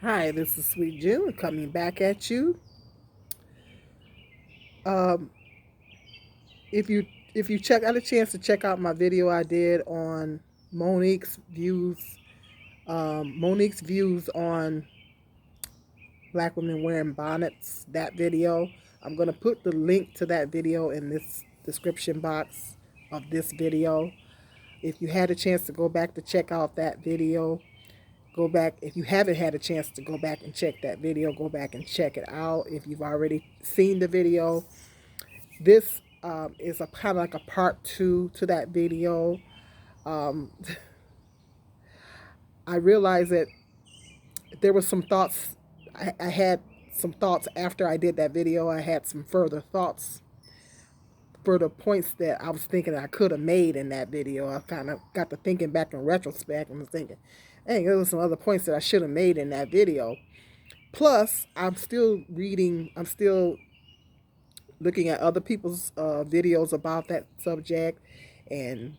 Hi, this is Sweet June coming back at you. Um, if you if you got a chance to check out my video I did on Monique's views, Monique's views on black women wearing bonnets, that video, I'm gonna put the link to that video in this description box of this video. If you had a chance to go back to check out that video, go back. If you haven't had a chance to go back and check that video, go back and check it out. If you've already seen the video, this is a kind of like a part two to that video. Um, I realized that there were some thoughts. I had some thoughts after I did that video. I had some further thoughts, further points that I was thinking I could have made in that video. I kind of got to thinking back in retrospect and was thinking, hey, there was some other points that I should have made in that video. Plus, I'm still reading. I'm still looking at other people's videos about that subject, and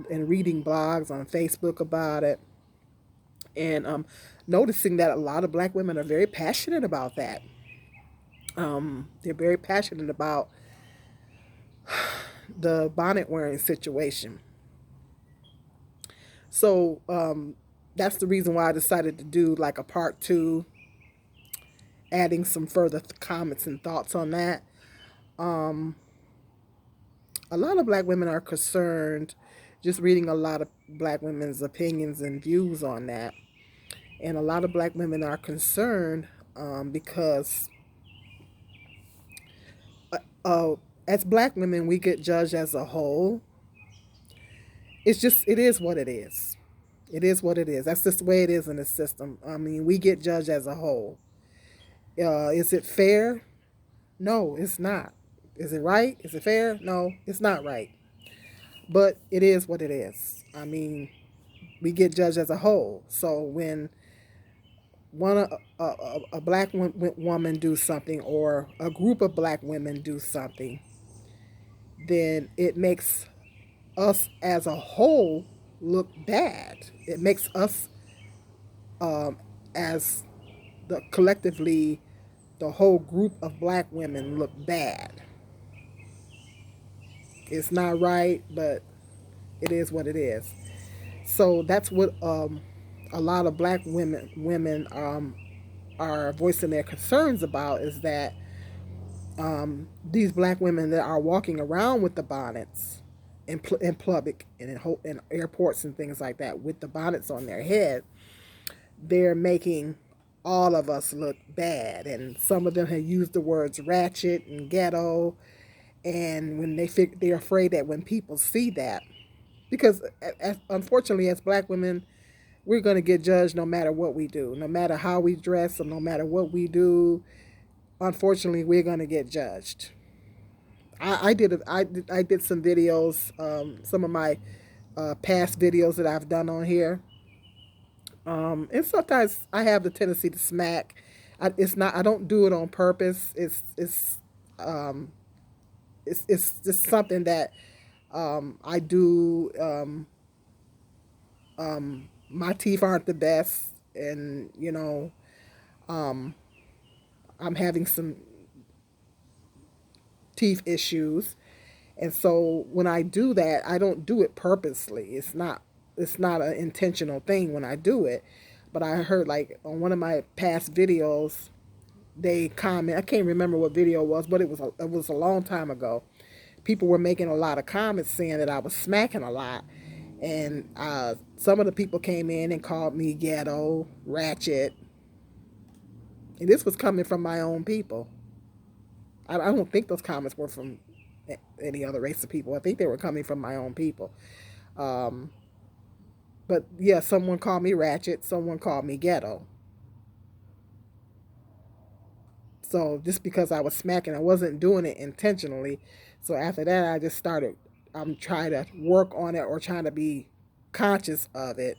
reading blogs on Facebook about it, and noticing that a lot of black women are very passionate about that. They're very passionate about the bonnet wearing situation. So that's the reason why I decided to do like a part two, adding some further comments and thoughts on that. Um, a lot of black women are concerned, just reading a lot of black women's opinions and views on that. And a lot of black women are concerned because uh, uh, as black women, we get judged as a whole. It is what it is. It is what it is. That's just the way it is in the system. I mean, we get judged as a whole. Is it fair? No, it's not. Is it right? Is it fair? No, it's not right. But it is what it is. I mean, we get judged as a whole. So when a black woman do something, or a group of black women do something, then it makes us as a whole look bad. It makes us as the collectively the whole group of black women look bad. It's not right, but it is what it is. So that's what a lot of black women are voicing their concerns about, is that these black women that are walking around with the bonnets in public and in airports and things like that with the bonnets on their head, they're making all of us look bad. And some of them have used the words ratchet and ghetto. And when they're afraid that when people see that, because unfortunately, as black women, we're going to get judged no matter what we do, no matter how we dress, or no matter what we do. Unfortunately, we're going to get judged. I did some videos, some of my past videos that I've done on here, and sometimes I have the tendency to smack. It's not. I don't do it on purpose. Um, it's just something that I do. My teeth aren't the best, and um, I'm having some teeth issues. And so when I do that, I don't do it purposely. It's not an intentional thing when I do it. But I heard, like, on one of my past videos, they comment. I can't remember what video it was, but it was a long time ago. People were making a lot of comments saying that I was smacking a lot, and some of the people came in and called me ghetto, ratchet, and this was coming from my own people. I don't think those comments were from any other race of people. I think they were coming from my own people. Um, but yeah, someone called me ratchet, someone called me ghetto. So just because I was smacking, I wasn't doing it intentionally. So after that, I just started. I'm trying to work on it, or trying to be conscious of it.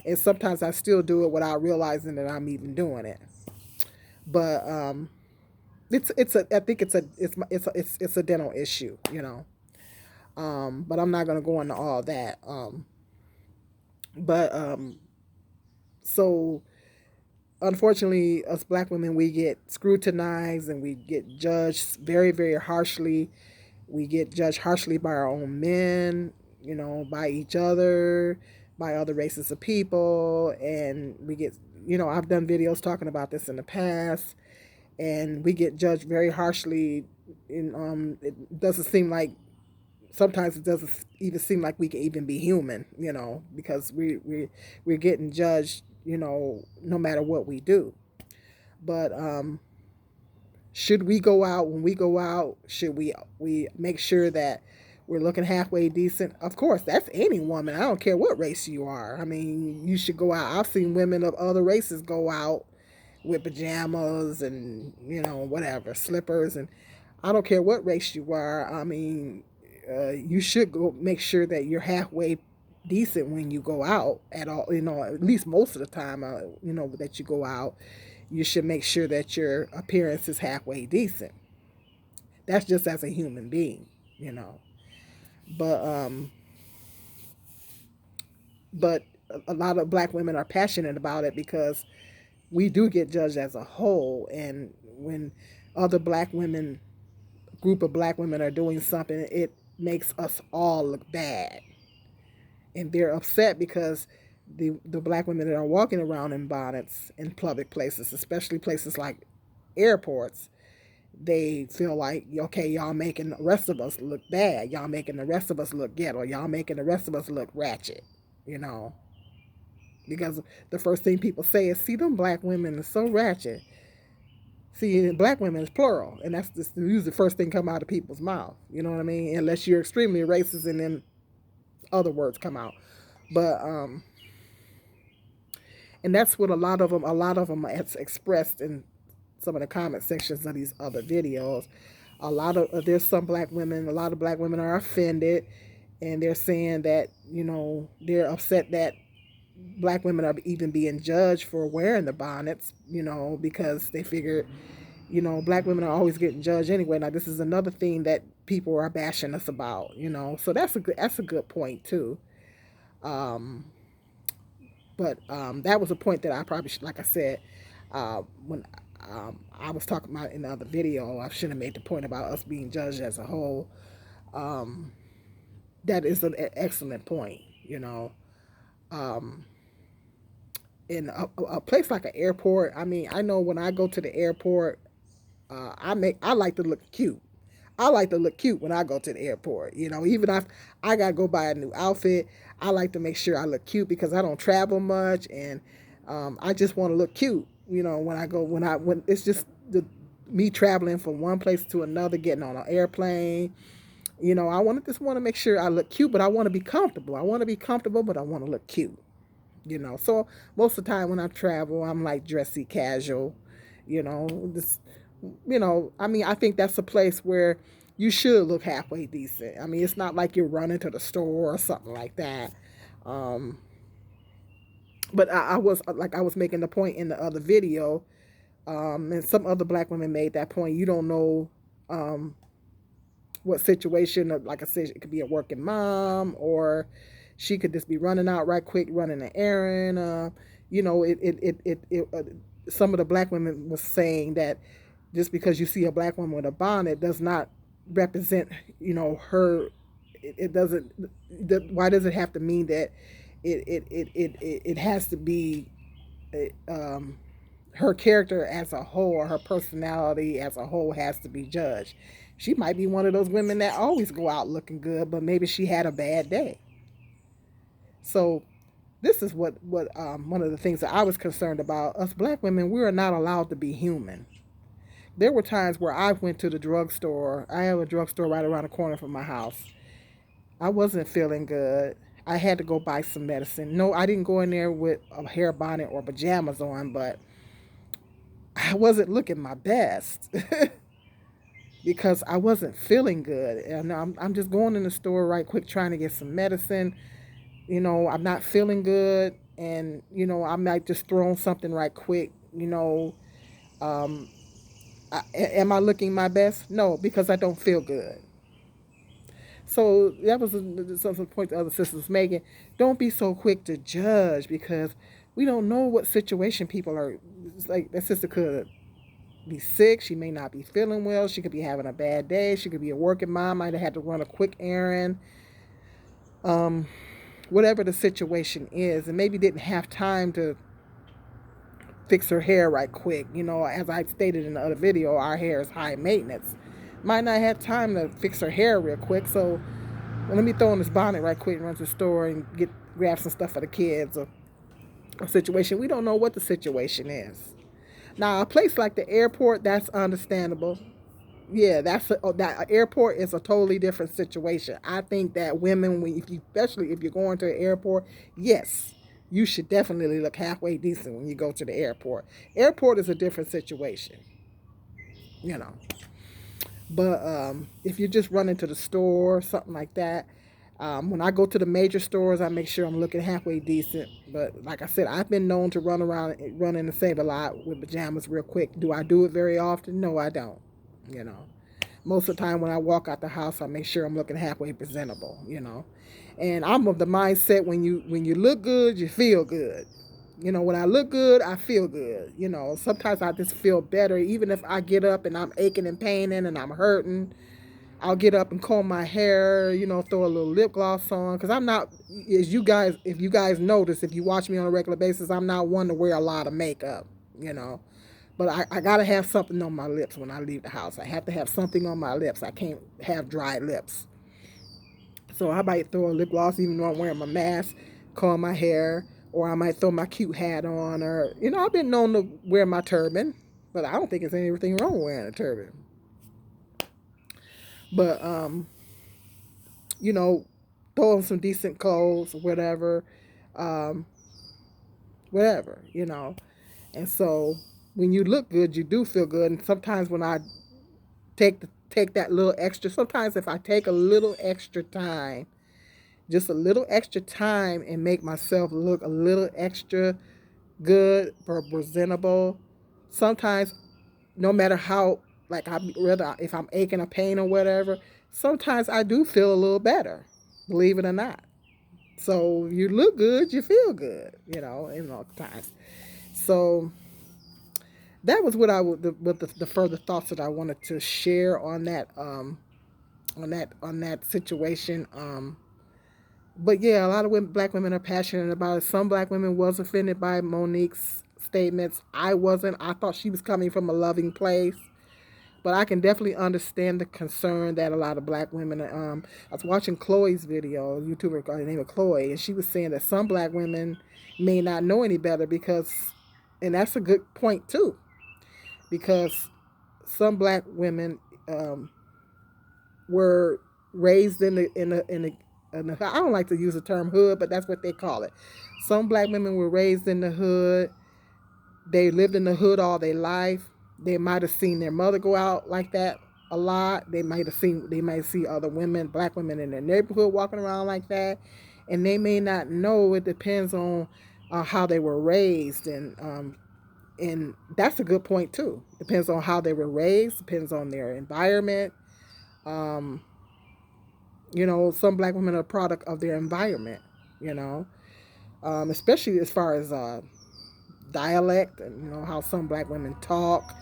And sometimes I still do it without realizing that I'm even doing it. But it's a I think it's a dental issue, But I'm not gonna go into all that. But so unfortunately, us black women, we get scrutinized and we get judged very, very harshly. We get judged harshly by our own men, by each other, by other races of people. And we get, I've done videos talking about this in the past, and we get judged very harshly. It doesn't seem like, sometimes it doesn't even seem like we can even be human, because we're getting judged, no matter what we do. But should we go out, when we go out, should we make sure that we're looking halfway decent? Of course, that's any woman. I don't care what race you are. I mean, you should go out. I've seen women of other races go out with pajamas and, whatever, slippers, and I don't care what race you are. I mean, you should go make sure that you're halfway decent when you go out at all. At least most of the time, that you go out, you should make sure that your appearance is halfway decent. That's just as a human being, you know. But but a lot of black women are passionate about it because we do get judged as a whole, and when other black women, group of black women are doing something, it makes us all look bad, and they're upset because the black women that are walking around in bonnets in public places, especially places like airports, they feel like, okay, y'all making the rest of us look bad, y'all making the rest of us look ghetto, y'all making the rest of us look ratchet, you know, because the first thing people say is, see, them black women are so ratchet. See, black women is plural, and that's just usually the first thing come out of people's mouth. You know what I mean? Unless you're extremely racist, and then other words come out. But and that's what a lot of them has expressed in some of the comment sections of these other videos. There's some black women, a lot of black women are offended, and they're saying that, they're upset that black women are even being judged for wearing the bonnets, because they figure, black women are always getting judged anyway. Now this is another thing that people are bashing us about, so that's a good point too. um but that was a point that I probably should, like I said, when I was talking about in the other video, I should have made the point about us being judged as a whole. um that is an excellent point. Um in a place like an airport, I mean, I know when I go to the airport, I like to look cute. I like to look cute when I go to the airport. Even if I gotta go buy a new outfit, I like to make sure I look cute because I don't travel much, and I just want to look cute. When I go, when it's just me traveling from one place to another, getting on an airplane. I just want to make sure I look cute, but I want to be comfortable. I want to be comfortable, but I want to look cute. So most of the time when I travel, I'm like dressy casual. This, I mean, I think that's a place where you should look halfway decent. I mean, it's not like you're running to the store or something like that. um but I was making the point in the other video, and some other black women made that point. You don't know um what situation, like I said, it could be a working mom, or she could just be running out right quick, running an errand. Some of the black women was saying that just because you see a black woman with a bonnet does not represent, her. It doesn't. Why does it have to mean that it has to be um, her character as a whole, or her personality as a whole, has to be judged? She might be one of those women that always go out looking good, but maybe she had a bad day. So this is what one of the things that I was concerned about. Us black women, we are not allowed to be human. There were times where I went to the drugstore. I have a drugstore right around the corner from my house. I wasn't feeling good. I had to go buy some medicine. No, I didn't go in there with a hair bonnet or pajamas on, but I wasn't looking my best because I wasn't feeling good. And I'm just going in the store right quick trying to get some medicine. I'm not feeling good, and I might just throw on something right quick. Um, am I looking my best? No, because I don't feel good. So that was some point the other sisters making. Don't be so quick to judge, because we don't know what situation people are. It's like that sister could be sick. She may not be feeling well. She could be having a bad day. She could be a working mom. Might have had to run a quick errand. Um, Whatever the situation is, and maybe didn't have time to fix her hair right quick. You know, as I stated in the other video, our hair is high maintenance. Might not have time to fix her hair real quick, so well, let me throw on this bonnet right quick and run to the store and grab some stuff for the kids, or a situation. We don't know what the situation is. Now, a place like the airport, that's understandable. Yeah, that airport is a totally different situation. I think that women, if you, especially if you're going to an airport, yes, you should definitely look halfway decent when you go to the airport. Airport is a different situation, you know. But if you just run into the store, something like that, when I go to the major stores, I make sure I'm looking halfway decent. But like I said, I've been known to run in the Save a Lot with pajamas real quick. Do I do it very often? No, I don't. You know, most of the time when I walk out the house, I make sure I'm looking halfway presentable. You know, and I'm of the mindset when you look good, you feel good. You know, when I look good, I feel good. You know, sometimes I just feel better, even if I get up and I'm aching and paining and I'm hurting. I'll get up and comb my hair, you know, throw a little lip gloss on. Because I'm not, as you guys, if you guys notice, if you watch me on a regular basis, I'm not one to wear a lot of makeup, you know. But I got to have something on my lips when I leave the house. I have to have something on my lips. I can't have dry lips. So I might throw a lip gloss even though I'm wearing my mask, comb my hair, or I might throw my cute hat on. Or, you know, I've been known to wear my turban, but I don't think there's anything wrong with wearing a turban. But, you know, throw on some decent clothes, whatever, um, whatever, you know. And so when you look good, you do feel good. And sometimes when I take that little extra, sometimes if I take a little extra time, just a little extra time, and make myself look a little extra good or presentable, sometimes no matter how, like, I rather if I'm aching or pain or whatever, sometimes I do feel a little better, believe it or not. So you look good, you feel good, you know, in all times. So that was what I would the further thoughts that I wanted to share on that on that situation. But yeah, a lot of black women are passionate about it. Some black women was offended by Monique's statements. I wasn't. I thought she was coming from a loving place. But I can definitely understand the concern that a lot of black women. I was watching Chloe's video, a YouTuber by the name of Chloe, and she was saying that some black women may not know any better because, and that's a good point too, because some black women were raised in the I don't like to use the term hood, but that's what they call it. Some black women were raised in the hood. They lived in the hood all their life. They might have seen their mother go out like that a lot. They might see other women, black women in their neighborhood walking around like that, and they may not know. It depends on how they were raised, and that's a good point too. Depends on how they were raised. Depends on their environment. Um, you know, some black women are a product of their environment. You know, especially as far as dialect, and you know how some black women talk,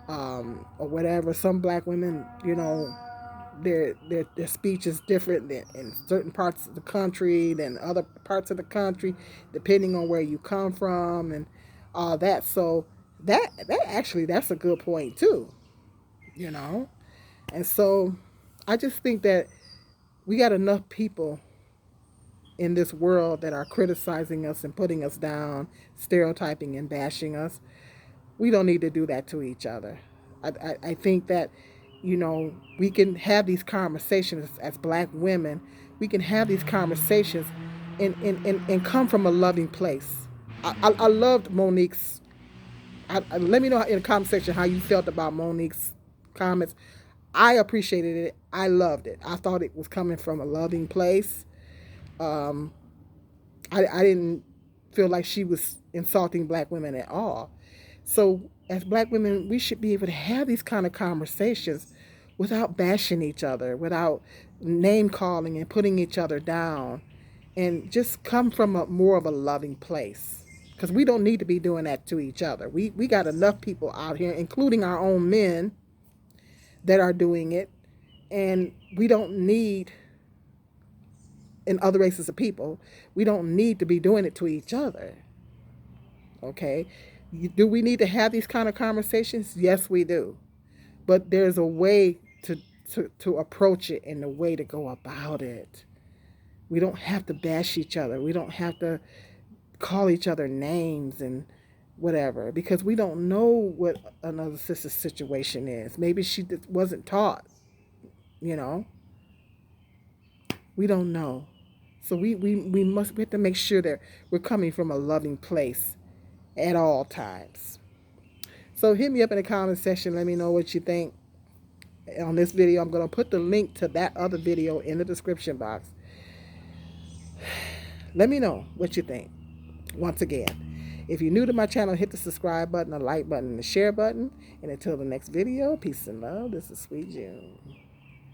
or whatever. Some black women, you know, their speech is different in certain parts of the country than other parts of the country, depending on where you come from and all that. So that actually, that's a good point too, you know. And so I just think that we got enough people in this world that are criticizing us and putting us down, stereotyping and bashing us. We don't need to do that to each other. I think that, you know, we can have these conversations as black women. We can have these conversations and come from a loving place. I loved Monique's. Let me know in the comment section how you felt about Monique's comments. I appreciated it. I loved it. I thought it was coming from a loving place. Um, I didn't feel like she was insulting black women at all. So, as black women, we should be able to have these kind of conversations without bashing each other, without name calling and putting each other down, and just come from a more of a loving place. Because we don't need to be doing that to each other. We got enough people out here, including our own men, that are doing it. And we don't need, in other races of people, we don't need to be doing it to each other. Okay? Do we need to have these kind of conversations? Yes, we do. But there's a way to approach it and a way to go about it. We don't have to bash each other. We don't have to call each other names and whatever, because we don't know what another sister's situation is. Maybe she wasn't taught, you know. We don't know. So we have to make sure that we're coming from a loving place at all times. So hit me up in the comment section. Let me know what you think on this video. I'm going to put the link to that other video in the description box. Let me know what you think. Once again, if you're new to my channel, hit the subscribe button, the like button, and the share button. And until the next video, peace and love. This is Sweet June.